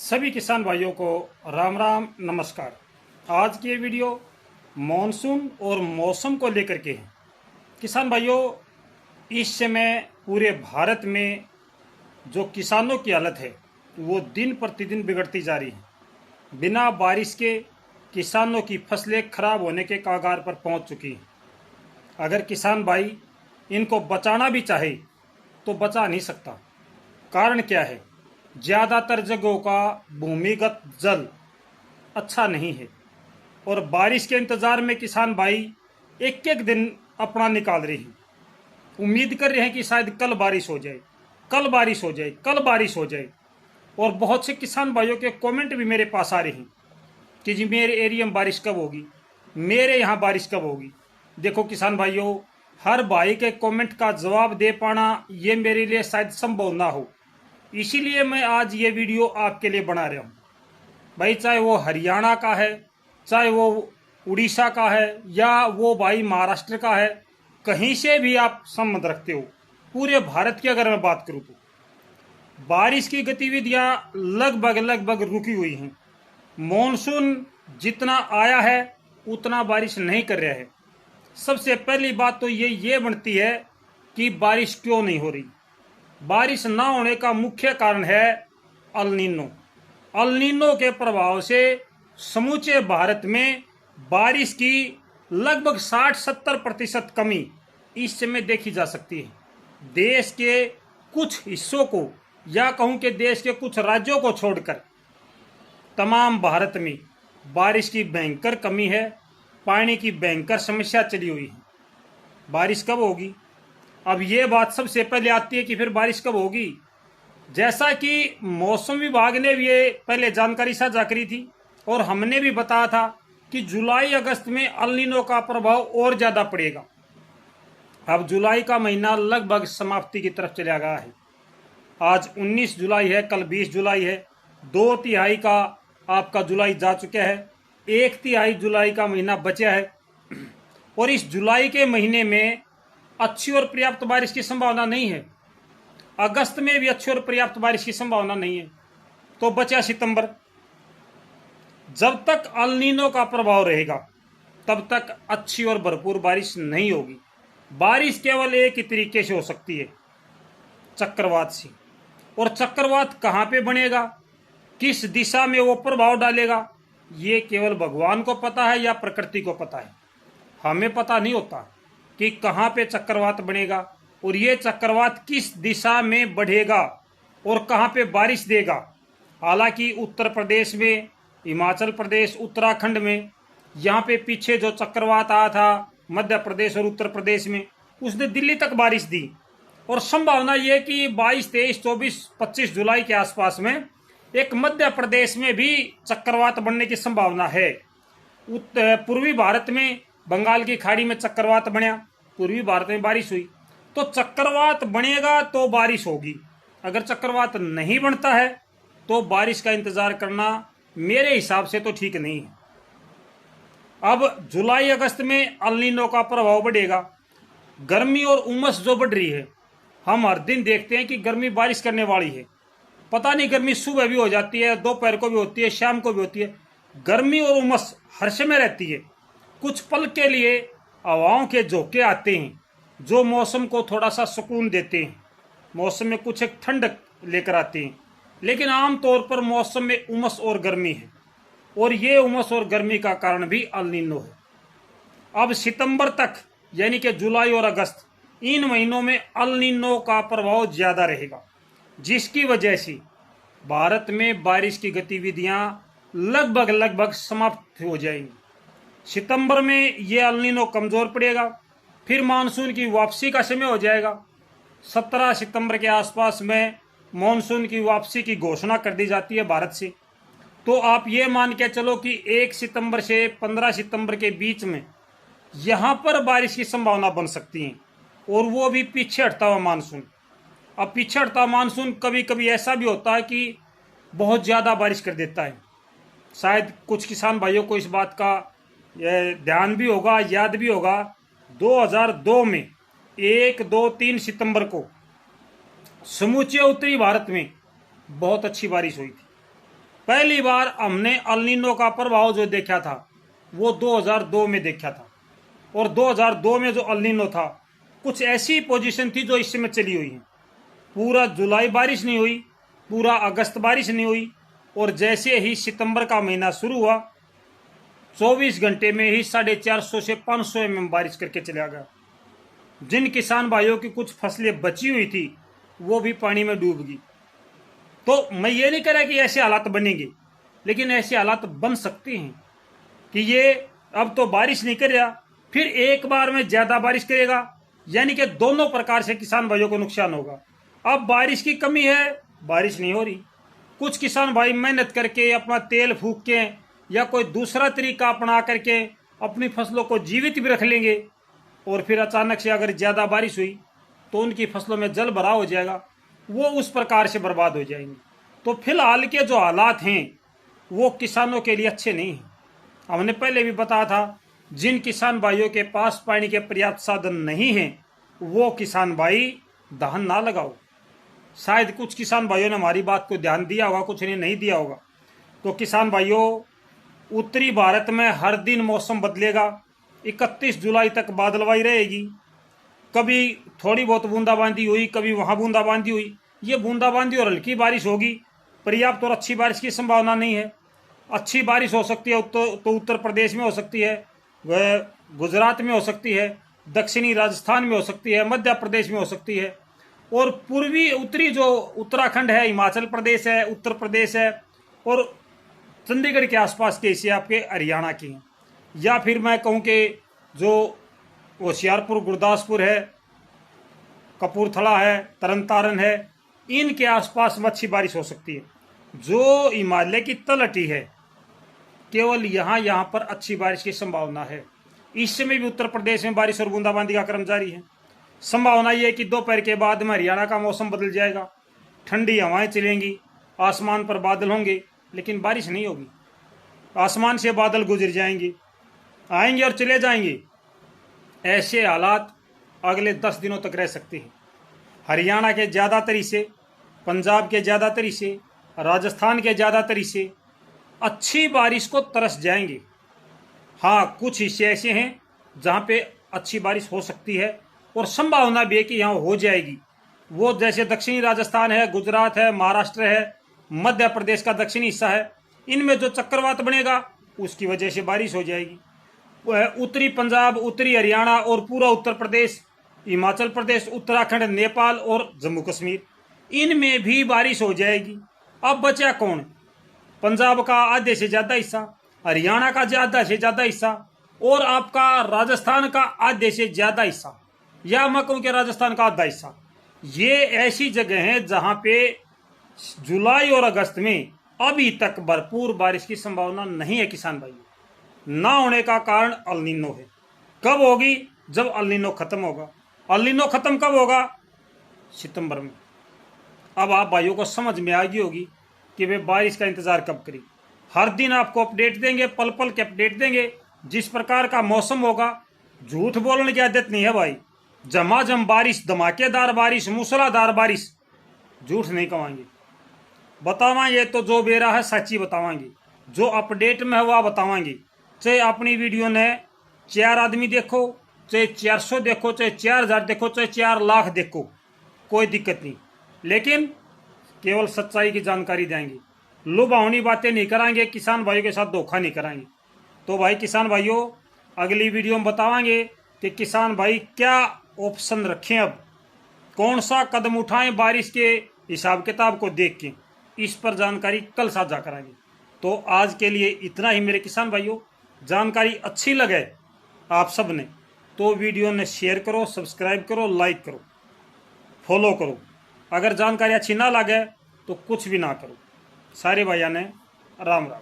सभी किसान भाइयों को राम राम नमस्कार। आज की ये वीडियो मॉनसून और मौसम को लेकर के है। किसान भाइयों, इस समय पूरे भारत में जो किसानों की हालत है वो दिन प्रतिदिन बिगड़ती जा रही है। बिना बारिश के किसानों की फसलें खराब होने के कगार पर पहुंच चुकी हैं। अगर किसान भाई इनको बचाना भी चाहे तो बचा नहीं सकता। कारण क्या है? ज़्यादातर जगहों का भूमिगत जल अच्छा नहीं है और बारिश के इंतज़ार में किसान भाई एक एक दिन अपना निकाल रहे हैं। उम्मीद कर रहे हैं कि शायद कल बारिश हो जाए, कल बारिश हो जाए, कल बारिश हो जाए। और बहुत से किसान भाइयों के कमेंट भी मेरे पास आ रहे हैं कि जी मेरे एरिया में बारिश कब होगी, मेरे यहाँ बारिश कब होगी। देखो किसान भाइयों, हर भाई के कमेंट का जवाब दे पाना ये मेरे लिए शायद संभव ना हो, इसीलिए मैं आज ये वीडियो आपके लिए बना रहा हूँ। भाई चाहे वो हरियाणा का है, चाहे वो उड़ीसा का है, या वो भाई महाराष्ट्र का है, कहीं से भी आप संबंध रखते हो, पूरे भारत की अगर मैं बात करूँ तो बारिश की गतिविधियां लगभग रुकी हुई हैं। मॉनसून जितना आया है उतना बारिश नहीं कर रहा है। सबसे पहली बात तो ये बनती है कि बारिश क्यों नहीं हो रही। बारिश ना होने का मुख्य कारण है अल नीनो। अल नीनो के प्रभाव से समूचे भारत में बारिश की लगभग 60-70% कमी इस समय देखी जा सकती है। देश के कुछ हिस्सों को, या कहूं कि देश के कुछ राज्यों को छोड़कर तमाम भारत में बारिश की भयंकर कमी है। पानी की भयंकर समस्या चली हुई है। बारिश कब होगी? अब ये बात सबसे पहले आती है कि फिर बारिश कब होगी। जैसा कि मौसम विभाग ने भी ये पहले जानकारी साझा करी थी और हमने भी बताया था कि जुलाई अगस्त में अल नीनो का प्रभाव और ज़्यादा पड़ेगा। अब जुलाई का महीना लगभग समाप्ति की तरफ चला गया है। आज 19 जुलाई है, कल 20 जुलाई है। 2/3 का आपका जुलाई जा चुका है, 1/3 जुलाई का महीना बचा है। और इस जुलाई के महीने में अच्छी और पर्याप्त बारिश की संभावना नहीं है। अगस्त में भी अच्छी और पर्याप्त बारिश की संभावना नहीं है। तो बचा सितंबर। जब तक अल नीनो का प्रभाव रहेगा तब तक अच्छी और भरपूर बारिश नहीं होगी। बारिश केवल एक ही तरीके से हो सकती है, चक्रवात से। और चक्रवात कहाँ पे बनेगा, किस दिशा में वो प्रभाव डालेगा, ये केवल भगवान को पता है या प्रकृति को पता है। हमें पता नहीं होता कि कहाँ पे चक्रवात बनेगा और ये चक्रवात किस दिशा में बढ़ेगा और कहाँ पे बारिश देगा। हालांकि उत्तर प्रदेश में, हिमाचल प्रदेश, उत्तराखंड में, यहाँ पे पीछे जो चक्रवात आया था मध्य प्रदेश और उत्तर प्रदेश में, उसने दिल्ली तक बारिश दी। और संभावना ये कि 22, 23, 24, 25 जुलाई के आसपास में एक मध्य प्रदेश में भी चक्रवात बनने की संभावना है। पूर्वी भारत में बंगाल की खाड़ी में चक्रवात बना, पूर्वी भारत में बारिश हुई। तो चक्रवात बनेगा तो बारिश होगी। अगर चक्रवात नहीं बनता है तो बारिश का इंतजार करना मेरे हिसाब से तो ठीक नहीं है। अब जुलाई अगस्त में अल नीनो का प्रभाव बढ़ेगा। गर्मी और उमस जो बढ़ रही है, हम हर दिन देखते हैं कि गर्मी बारिश करने वाली है। पता नहीं, गर्मी सुबह भी हो जाती है, दोपहर को भी होती है, शाम को भी होती है। गर्मी और उमस हर समय रहती है। कुछ पल के लिए हवाओं के झोंके आते हैं जो मौसम को थोड़ा सा सुकून देते हैं, मौसम में कुछ एक ठंडक लेकर आते हैं। लेकिन आमतौर पर मौसम में उमस और गर्मी है, और ये उमस और गर्मी का कारण भी अल नीनो है। अब सितंबर तक, यानी कि जुलाई और अगस्त, इन महीनों में अल नीनो का प्रभाव ज़्यादा रहेगा, जिसकी वजह से भारत में बारिश की गतिविधियां लगभग समाप्त हो जाएंगी। सितंबर में ये अल नीनो कमज़ोर पड़ेगा, फिर मानसून की वापसी का समय हो जाएगा। 17 सितंबर के आसपास में मानसून की वापसी की घोषणा कर दी जाती है भारत से। तो आप ये मान के चलो कि 1 सितंबर से 15 सितंबर के बीच में यहाँ पर बारिश की संभावना बन सकती है, और वो भी पीछे हटता हुआ मानसून। अब पीछे हटता मानसून कभी कभी ऐसा भी होता है कि बहुत ज़्यादा बारिश कर देता है। शायद कुछ किसान भाइयों को इस बात का ध्यान भी होगा, याद भी होगा, 2002 में 1, 2, 3 सितंबर को समूचे उत्तरी भारत में बहुत अच्छी बारिश हुई थी। पहली बार हमने अल नीनो का प्रभाव जो देखा था वो 2002 में देखा था। और 2002 में जो अल नीनो था, कुछ ऐसी पोजीशन थी जो इस समय चली हुई है। पूरा जुलाई बारिश नहीं हुई, पूरा अगस्त बारिश नहीं हुई, और जैसे ही सितंबर का महीना शुरू हुआ 24 घंटे में ही 450 से 500 mm बारिश करके चला गया। जिन किसान भाइयों की कुछ फसलें बची हुई थी वो भी पानी में डूब गई। तो मैं ये नहीं कह रहा कि ऐसे हालात बनेंगे, लेकिन ऐसे हालात बन सकते हैं कि ये अब तो बारिश नहीं कर रहा, फिर एक बार में ज्यादा बारिश करेगा, यानी कि दोनों प्रकार से किसान भाइयों को नुकसान होगा। अब बारिश की कमी है, बारिश नहीं हो रही, कुछ किसान भाई मेहनत करके अपना तेल फूक के या कोई दूसरा तरीका अपना करके अपनी फसलों को जीवित भी रख लेंगे, और फिर अचानक से अगर ज़्यादा बारिश हुई तो उनकी फसलों में जल भराव हो जाएगा, वो उस प्रकार से बर्बाद हो जाएंगे। तो फिलहाल के जो हालात हैं वो किसानों के लिए अच्छे नहीं हैं। हमने पहले भी बताया था, जिन किसान भाइयों के पास पानी के पर्याप्त साधन नहीं हैं वो किसान भाई धान ना लगाओ। शायद कुछ किसान भाइयों ने हमारी बात को ध्यान दिया होगा, कुछ ने नहीं दिया होगा। तो किसान भाइयों, उत्तरी भारत में हर दिन मौसम बदलेगा। 31 जुलाई तक बादलवाई रहेगी, कभी थोड़ी बहुत बूंदाबांदी हुई, कभी वहाँ बूंदाबांदी हुई। ये बूंदाबांदी और हल्की बारिश होगी, पर्याप्त और अच्छी बारिश की संभावना नहीं है। अच्छी बारिश हो सकती है तो उत्तर प्रदेश में हो सकती है, वह गुजरात में हो सकती है, दक्षिणी राजस्थान में हो सकती है, मध्य प्रदेश में हो सकती है, और पूर्वी उत्तरी जो उत्तराखंड है, हिमाचल प्रदेश है, उत्तर प्रदेश है, और चंडीगढ़ के आसपास के हिस्से आपके हरियाणा के हैं। या फिर मैं कहूँ कि जो होशियारपुर, गुरदासपुर है, कपूरथला है, तरन है, इनके आसपास में अच्छी बारिश हो सकती है। जो हिमालय की तलहटी है, केवल यहाँ पर अच्छी बारिश की संभावना है। इस समय भी उत्तर प्रदेश में बारिश और बूंदाबांदी का क्रम जारी है। संभावना यह है कि दोपहर के बाद में हरियाणा का मौसम बदल जाएगा, ठंडी हवाएं चलेंगी, आसमान पर बादल होंगे, लेकिन बारिश नहीं होगी। आसमान से बादल गुजर जाएंगे, आएंगे और चले जाएंगे। ऐसे हालात अगले 10 दिनों तक रह सकते हैं। हरियाणा के ज़्यादातर हिस्से, पंजाब के ज़्यादातर हिस्से, राजस्थान के ज़्यादातर हिस्से अच्छी बारिश को तरस जाएंगे। हाँ, कुछ हिस्से ऐसे हैं जहाँ पे अच्छी बारिश हो सकती है और संभावना भी है कि यहाँ हो जाएगी। वो जैसे दक्षिणी राजस्थान है, गुजरात है, महाराष्ट्र है, मध्य प्रदेश का दक्षिणी हिस्सा है, इनमें जो चक्रवात बनेगा उसकी वजह से बारिश हो जाएगी। उत्तरी पंजाब, उत्तरी हरियाणा और पूरा उत्तर प्रदेश, हिमाचल प्रदेश, उत्तराखंड, नेपाल और जम्मू कश्मीर, इनमें भी बारिश हो जाएगी। अब बचा कौन? पंजाब का आधे से ज़्यादा हिस्सा, हरियाणा का ज़्यादा से ज़्यादा हिस्सा, और आपका राजस्थान का आधे से ज़्यादा हिस्सा, या मैं कहूँ कि राजस्थान का आधा हिस्सा। ये ऐसी जगह हैं जहाँ पे जुलाई और अगस्त में अभी तक भरपूर बारिश की संभावना नहीं है। किसान भाई, ना होने का कारण अल नीनो है। कब होगी? जब अल नीनो खत्म होगा। अल नीनो खत्म कब होगा? सितंबर में। अब आप भाइयों को समझ में आ गई होगी कि वे बारिश का इंतजार कब करें। हर दिन आपको अपडेट देंगे, पल पल के अपडेट देंगे। जिस प्रकार का मौसम होगा, झूठ बोलने की आदत नहीं है भाई। झमाझम बारिश, धमाकेदार बारिश, मूसलाधार बारिश, झूठ नहीं कमाएंगे। बतावांगे तो जो बेरा है सच्ची बतावांगे, जो अपडेट में है वह बतावांगे। चाहे अपनी वीडियो ने 4 आदमी देखो, चाहे 400 देखो, चाहे 4000 देखो, चाहे 4 लाख देखो, कोई दिक्कत नहीं, लेकिन केवल सच्चाई की जानकारी देंगे। लुभावनी बातें नहीं कराएंगे, किसान भाइयों के साथ धोखा नहीं कराएंगे। तो भाई किसान भाइयों, अगली वीडियो में बतावांगे कि किसान भाई क्या ऑप्शन रखें, अब कौन सा कदम उठाएं बारिश के हिसाब किताब को देख के, इस पर जानकारी कल साझा कराएंगे। तो आज के लिए इतना ही मेरे किसान भाइयों। जानकारी अच्छी लगे आप सब ने तो वीडियो ने शेयर करो, सब्सक्राइब करो, लाइक करो, फॉलो करो। अगर जानकारी अच्छी ना लगे तो कुछ भी ना करो। सारे भाइयों ने राम राम।